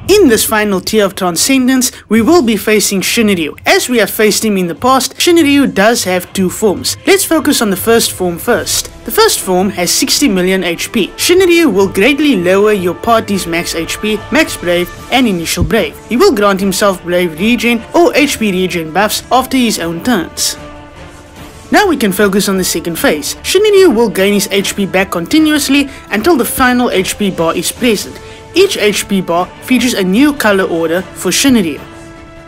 In this final tier of Transcendence, we will be facing Shinryu. As we have faced him in the past, Shinryu does have two forms. Let's focus on the first form first. The first form has 60 million HP. Shinryu will greatly lower your party's max HP, max brave, and initial brave. He will grant himself brave regen or HP regen buffs after his own turns. Now we can focus on the second phase. Shinryu will gain his HP back continuously until the final HP bar is present. Each HP bar features a new color order for Shinryu.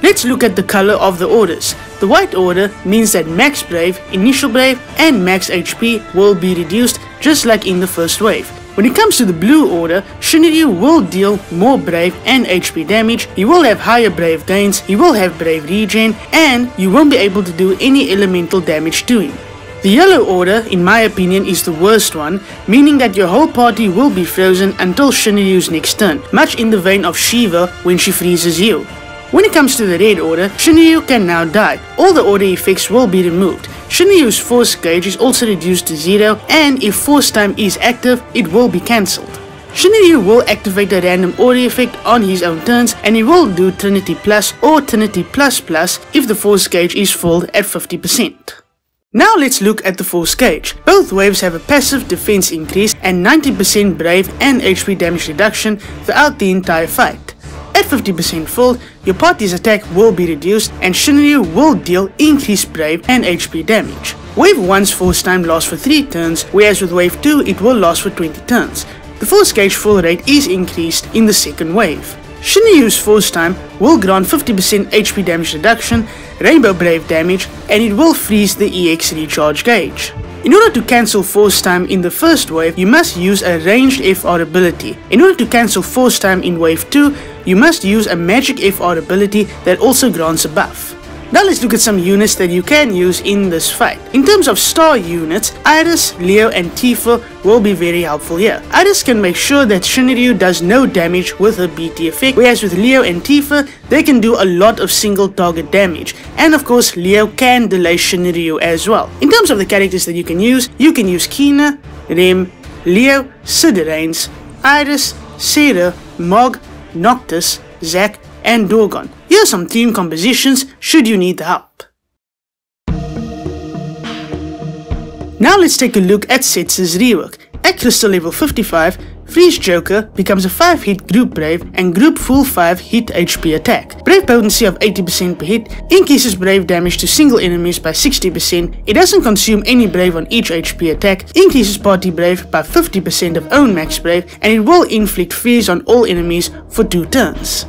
Let's look at the color of the orders. The white order means that max brave, initial brave, and max HP will be reduced just like in the first wave. When it comes to the blue order, Shinryu will deal more brave and HP damage, he will have higher brave gains, he will have brave regen, and you won't be able to do any elemental damage to him. The yellow order, in my opinion, is the worst one, meaning that your whole party will be frozen until Shinryu's next turn, much in the vein of Shiva when she freezes you. When it comes to the red order, Shinryu can now die. All the order effects will be removed. Shinryu's force gauge is also reduced to 0, and if force time is active, it will be cancelled. Shinryu will activate a random order effect on his own turns, and he will do Trinity Plus or Trinity Plus Plus if the force gauge is filled at 50%. Now let's look at the force gauge. Both waves have a passive defense increase and 90% brave and HP damage reduction throughout the entire fight. At 50% full, your party's attack will be reduced and Shinryu will deal increased brave and HP damage. Wave 1's force time lasts for 3 turns, whereas with Wave 2 it will last for 20 turns. The force gauge full rate is increased in the second wave. Shinryu's force time will grant 50% HP damage reduction, rainbow brave damage, and it will freeze the EX recharge gauge. In order to cancel force time in the first wave, you must use a ranged FR ability. In order to cancel force time in wave 2, you must use a magic FR ability that also grants a buff. Now let's look at some units that you can use in this fight. In terms of star units, Iris, Leo and Dffoo will be very helpful here. Iris can make sure that Shinryu does no damage with her BT effect, whereas with Leo and Dffoo, they can do a lot of single target damage. And of course, Leo can delay Shinryu as well. In terms of the characters that you can use Kina, Rem, Leo, Siderains, Iris, Sarah, Mog, Noctis, Zack, and Dorgon. Here are some team compositions should you need the help. Now let's take a look at Setzer's Rework. At Crystal level 55, Freeze Joker becomes a 5-hit group brave and group full 5-hit HP attack. Brave potency of 80% per hit, increases brave damage to single enemies by 60%, it doesn't consume any brave on each HP attack, increases party brave by 50% of own max brave, and it will inflict freeze on all enemies for 2 turns.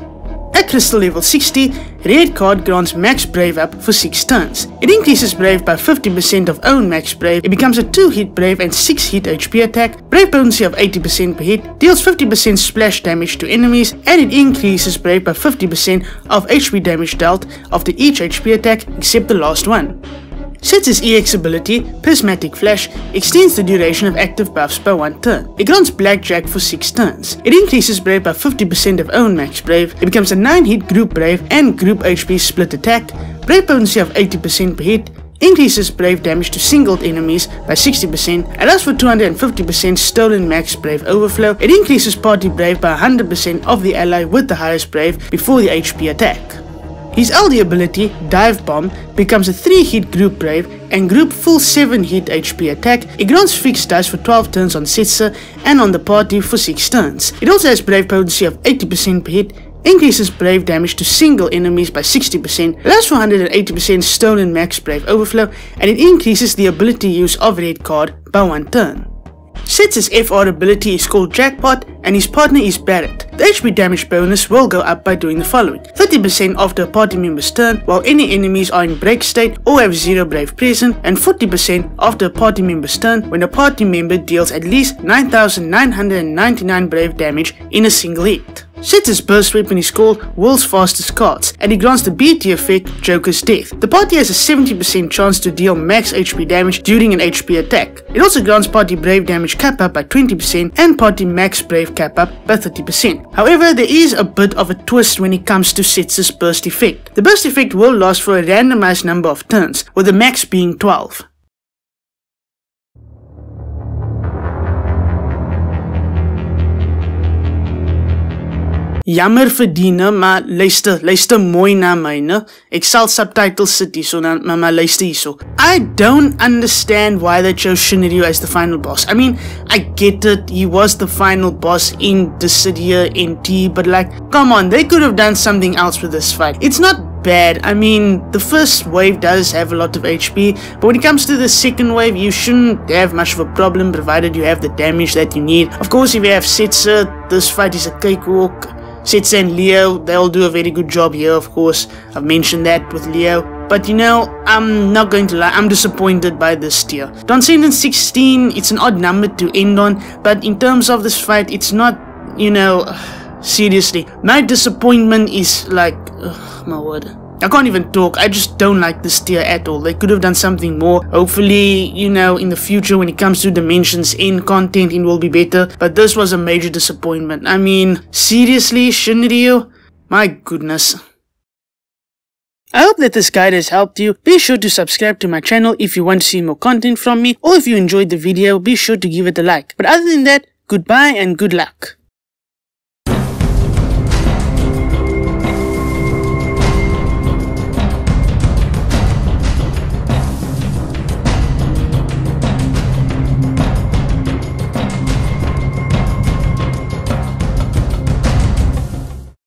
At Crystal level 60, Red card grants max brave up for 6 turns. It increases brave by 50% of own max brave, it becomes a 2-hit brave and 6-hit HP attack, brave potency of 80% per hit, deals 50% splash damage to enemies, and it increases brave by 50% of HP damage dealt after each HP attack except the last one. Setzer's EX ability, Prismatic Flash, extends the duration of active buffs by 1 turn. It grants Blackjack for 6 turns. It increases brave by 50% of own max brave, it becomes a 9-hit group brave and group HP split attack, brave potency of 80% per hit, increases brave damage to singled enemies by 60%, allows for 250% stolen max brave overflow, it increases party brave by 100% of the ally with the highest brave before the HP attack. His LD ability, Dive Bomb, becomes a 3-hit group brave and group full 7-hit HP attack. It grants fixed dice for 12 turns on Setzer and on the party for 6 turns. It also has brave potency of 80% per hit, increases brave damage to single enemies by 60%, allows for 180% stolen max brave overflow, and it increases the ability use of Red card by 1 turn. Setzer's FR ability is called Jackpot and his partner is Barret. The HP damage bonus will go up by doing the following: 30% after a party member's turn while any enemies are in break state or have 0 brave present, and 40% after a party member's turn when a party member deals at least 9,999 brave damage in a single hit. Setzer's burst weapon is called World's Fastest Cards and it grants the BT effect Joker's Death. The party has a 70% chance to deal max HP damage during an HP attack. It also grants party brave damage cap up by 20% and party max brave cap up by 30%. However, there is a bit of a twist when it comes to Setzer's burst effect. The burst effect will last for a randomized number of turns, with the max being 12. Jammer verdiene, maar luister mooi na my, ne? Ek sal subtitles sit hier, so maar luister hier so. I don't understand why they chose Shinryu as the final boss. I mean, I get it, he was the final boss in Dissidia NT, but like, come on, they could have done something else with this fight. It's not bad. I mean, the first wave does have a lot of HP, but when it comes to the second wave, you shouldn't have much of a problem, provided you have the damage that you need. Of course, if you have Setzer, this fight is a cakewalk. Setzer and Leo, they'll do a very good job here, of course. I've mentioned that with Leo. But you know, I'm not going to lie, I'm disappointed by this tier. Transcendence 16, it's an odd number to end on, but in terms of this fight, it's not, you know, seriously. My disappointment is like, my word. I can't even talk. I just don't like this tier at all. They could have done something more. Hopefully, you know, in the future when it comes to Dimensions in content, it will be better. But this was a major disappointment. I mean, seriously, Shinryu? My goodness. I hope that this guide has helped you. Be sure to subscribe to my channel if you want to see more content from me. Or if you enjoyed the video, be sure to give it a like. But other than that, goodbye and good luck.